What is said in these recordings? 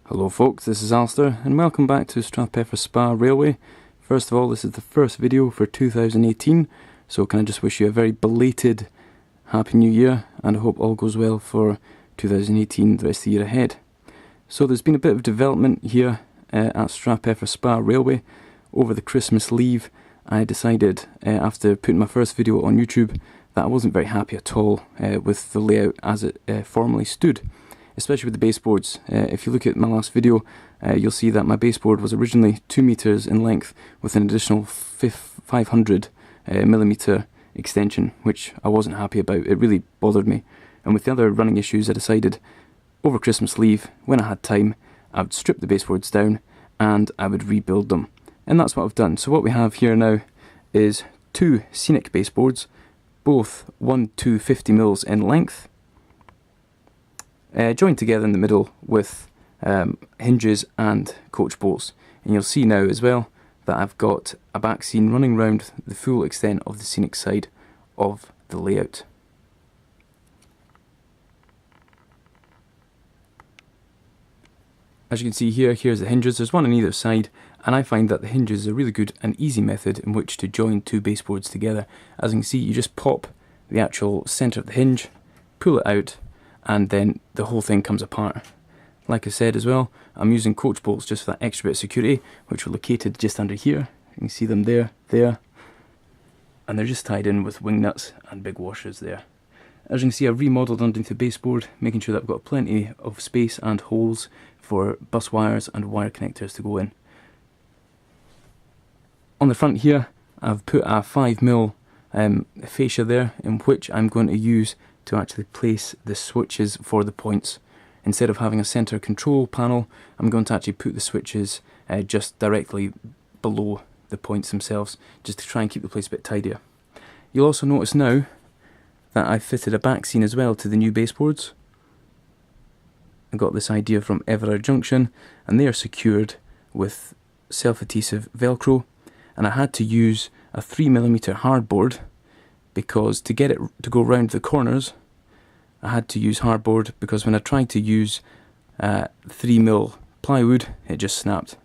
Hello folks, this is Alistair and welcome back to Strathpeffer Spa Railway. First of all, this is the first video for 2018, so can I just wish you a very belated Happy New Year, and I hope all goes well for 2018, the rest of the year ahead. So there's been a bit of development here at Strathpeffer Spa Railway. Over the Christmas leave, I decided, after putting my first video on YouTube, that I wasn't very happy at all with the layout as it formerly stood. Especially with the baseboards. If you look at my last video, you'll see that my baseboard was originally 2 meters in length with an additional 500 millimeter extension, which I wasn't happy about. It really bothered me. And with the other running issues, I decided over Christmas leave, when I had time, I would strip the baseboards down and I would rebuild them. And that's what I've done. So what we have here now is 2 scenic baseboards, both 1 to 50 mils in length, joined together in the middle with hinges and coach bolts. And you'll see now as well that I've got a back scene running round the full extent of the scenic side of the layout. As you can see here, here's the hinges. There's one on either side, and I find that the hinges is a really good and easy method in which to join 2 baseboards together. As you can see, you just pop the actual centre of the hinge, pull it out, and then the whole thing comes apart. Like I said as well, I'm using coach bolts just for that extra bit of security, which are located just under here. You can see them there, and they're just tied in with wing nuts and big washers there. As you can see, I've remodelled underneath the baseboard, making sure that I've got plenty of space and holes for bus wires and wire connectors to go in. On the front here, I've put a 5mm fascia there, in which I'm going to use to actually place the switches for the points. Instead of having a centre control panel, I'm going to actually put the switches just directly below the points themselves, just to try and keep the place a bit tidier. You'll also notice now that I've fitted a back scene as well to the new baseboards. I got this idea from Everard Junction, and they are secured with self-adhesive Velcro, and I had to use a 3mm hardboard because to get it to go round the corners, I had to use hardboard, because when I tried to use 3mm plywood, it just snapped.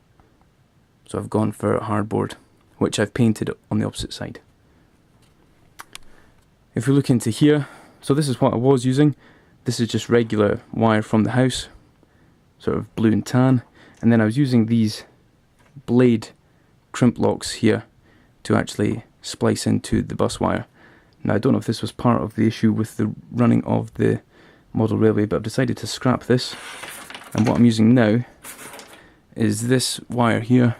So I've gone for hardboard, which I've painted on the opposite side. If we look into here, so this is what I was using. This is just regular wire from the house, sort of blue and tan, and then I was using these blade crimp locks here to actually splice into the bus wire. Now I don't know if this was part of the issue with the running of the model railway, but I've decided to scrap this, and what I'm using now is this wire here,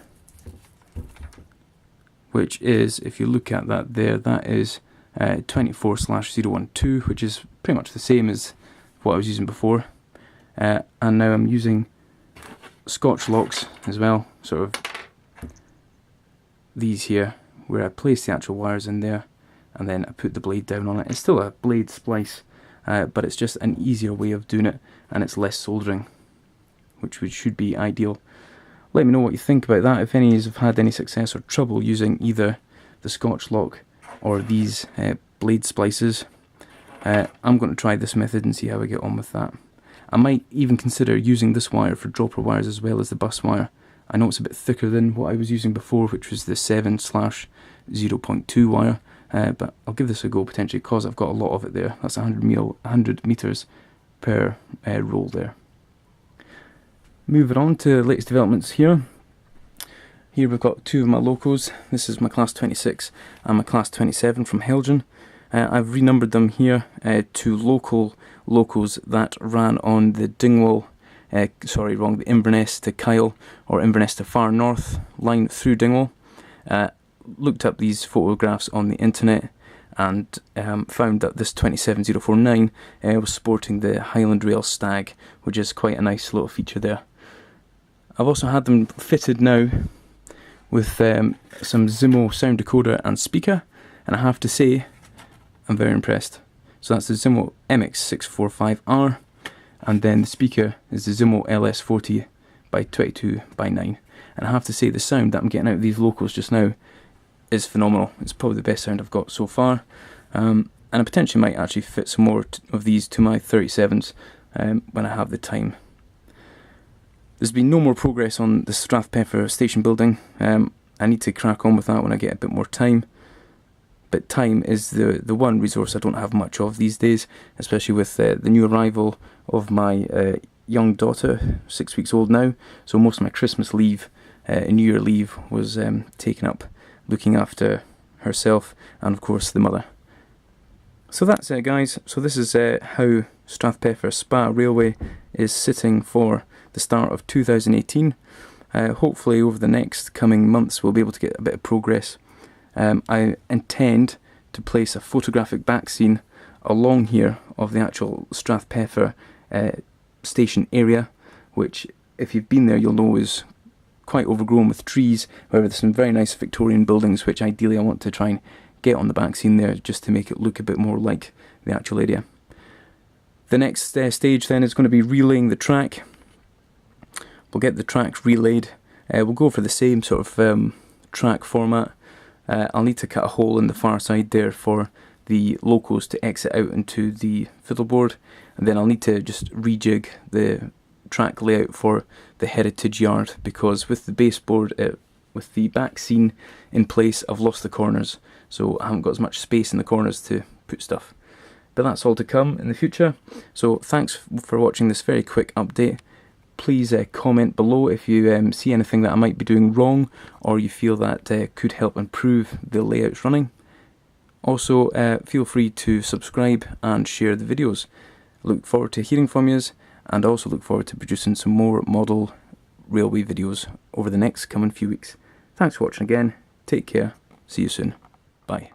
which is, if you look at that there, that is 24/012, which is pretty much the same as what I was using before. And now I'm using Scotch locks as well, sort of these here, where I place the actual wires in there and then I put the blade down on it. It's still a blade splice, but it's just an easier way of doing it, and it's less soldering, which should be ideal. Let me know what you think about that, if any of you have had any success or trouble using either the Scotch lock or these blade splices. I'm going to try this method and see how I get on with that. I might even consider using this wire for dropper wires as well as the bus wire. I know it's a bit thicker than what I was using before, which was the 7/0.2 wire, but I'll give this a go potentially, because I've got a lot of it there. That's 100 meters per roll there. Moving on to the latest developments here. Here we've got 2 of my locos. This is my Class 26 and my Class 27 from Helgen. I've renumbered them here to local locos that ran on the Dingwall, the Inverness to Kyle or Inverness to Far North line through Dingwall. Looked up these photographs on the internet and found that this 27049 was sporting the Highland Rail Stag, which is quite a nice little feature there. I've also had them fitted now with some Zimo sound decoder and speaker, and I have to say I'm very impressed. So that's the Zimo MX645R, and then the speaker is the Zimo LS40 by 22 by 9. And I have to say the sound that I'm getting out of these locals just now is phenomenal. It's probably the best sound I've got so far, and I potentially might actually fit some more of these to my 37s when I have the time. There's been no more progress on the Strathpeffer station building. I need to crack on with that when I get a bit more time. But time is the one resource I don't have much of these days, especially with the new arrival of my young daughter, 6 weeks old now. So most of my Christmas leave and New Year leave was taken up looking after herself and of course the mother. So that's it, guys. So this is how Strathpeffer Spa Railway is sitting for the start of 2018. Hopefully over the next coming months we'll be able to get a bit of progress. I intend to place a photographic back scene along here of the actual Strathpeffer station area, which if you've been there you'll know is quite overgrown with trees. However, there's some very nice Victorian buildings which ideally I want to try and get on the back scene there just to make it look a bit more like the actual area. The next stage then is going to be relaying the track. We'll get the track relayed. We'll go for the same sort of track format. I'll need to cut a hole in the far side there for the locos to exit out into the fiddleboard, and then I'll need to just rejig the track layout for the heritage yard, because with the baseboard, with the back scene in place, I've lost the corners, so I haven't got as much space in the corners to put stuff. But that's all to come in the future. So thanks for watching this very quick update. Please comment below if you see anything that I might be doing wrong, or you feel that could help improve the layouts running. Also, feel free to subscribe and share the videos. Look forward to hearing from you, and also look forward to producing some more model railway videos over the next coming few weeks. Thanks for watching again. Take care. See you soon. Bye.